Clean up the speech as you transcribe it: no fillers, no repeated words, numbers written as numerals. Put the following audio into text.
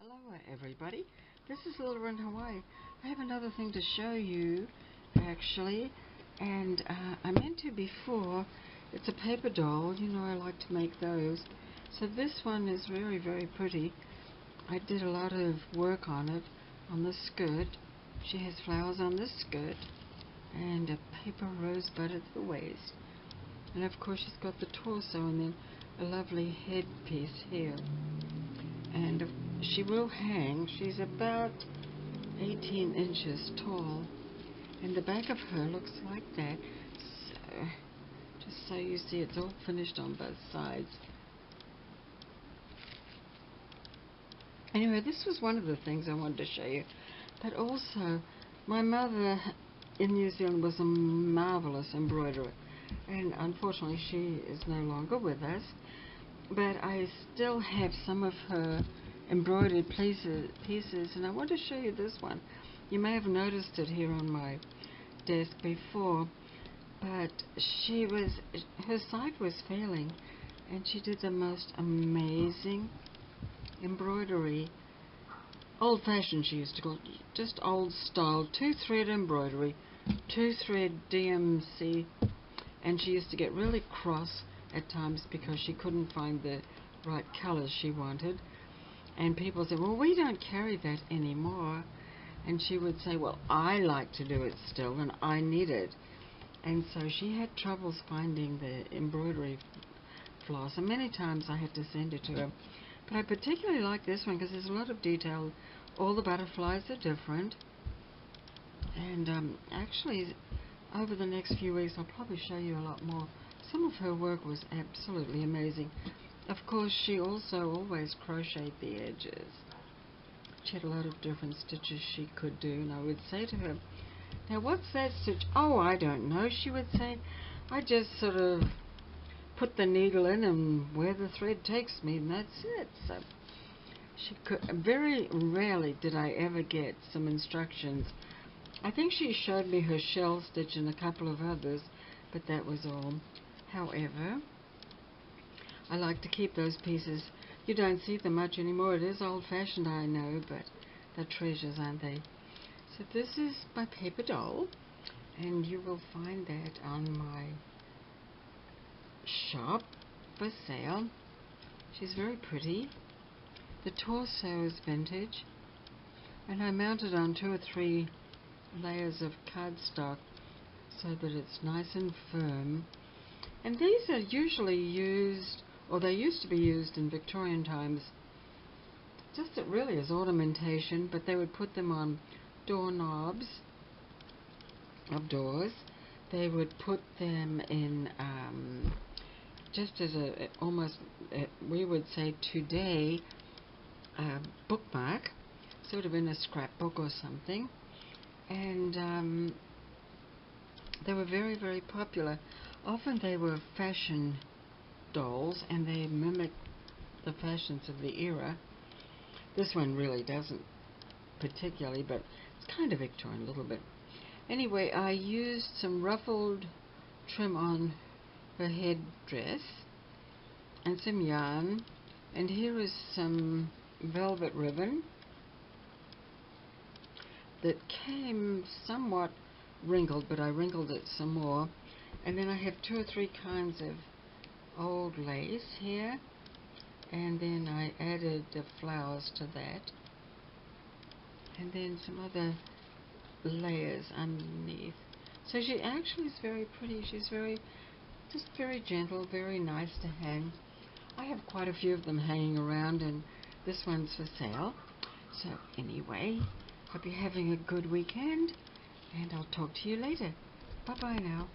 Hello everybody, this is Lila in Hawaii. I have another thing to show you actually, and I meant to before. It's a paper doll, you know I like to make those. So this one is very pretty. I did a lot of work on it, on the skirt. She has flowers on the skirt and a paper rosebud at the waist. And of course she's got the torso and then a lovely headpiece here. And she will hang. She's about 18 inches tall, and the back of her looks like that. So, just so you see, it's all finished on both sides. Anyway, this was one of the things I wanted to show you. But also, my mother in New Zealand was a marvelous embroiderer, and unfortunately she is no longer with us. But I still have some of her embroidered pieces, and I want to show you this one. You may have noticed it here on my desk before, but her sight was failing, and she did the most amazing embroidery. Old-fashioned, she used to call it, just old-style, two-thread embroidery, two-thread DMC, and she used to get really cross at times because she couldn't find the right colors she wanted, and people said, well, we don't carry that anymore, and she would say, well, I like to do it still and I need it. And so she had troubles finding the embroidery floss, and many times I had to send it to her. But I particularly like this one because there's a lot of detail. All the butterflies are different, and actually over the next few weeks I'll probably show you a lot more. Some of her work was absolutely amazing. Of course, she also always crocheted the edges. She had a lot of different stitches she could do, and I would say to her, now what's that stitch? Oh, I don't know, she would say. I just sort of put the needle in and where the thread takes me, and that's it. So she could, very rarely did I ever get some instructions. I think she showed me her shell stitch and a couple of others, but that was all. However, I like to keep those pieces. You don't see them much anymore. It is old-fashioned, I know, but they're treasures, aren't they? So this is my paper doll, and you will find that on my shop for sale. She's very pretty. The torso is vintage, and I mounted on 2 or 3 layers of cardstock so that it's nice and firm. And these are usually used, or they used to be used in Victorian times, just really as ornamentation, but they would put them on doorknobs of doors. They would put them in just as almost, we would say today, bookmark, sort of in a scrapbook or something. And they were very popular. Often they were fashion dolls, and they mimicked the fashions of the era. This one really doesn't particularly, but it's kind of Victorian a little bit. Anyway, I used some ruffled trim on her headdress and some yarn, and here is some velvet ribbon that came somewhat wrinkled, but I wrinkled it some more. And then I have 2 or 3 kinds of old lace here, and then I added the flowers to that, and then some other layers underneath. So she actually is very pretty. She's just very gentle, very nice to hang. I have quite a few of them hanging around, and this one's for sale. So anyway, hope you're having a good weekend, and I'll talk to you later. Bye bye now.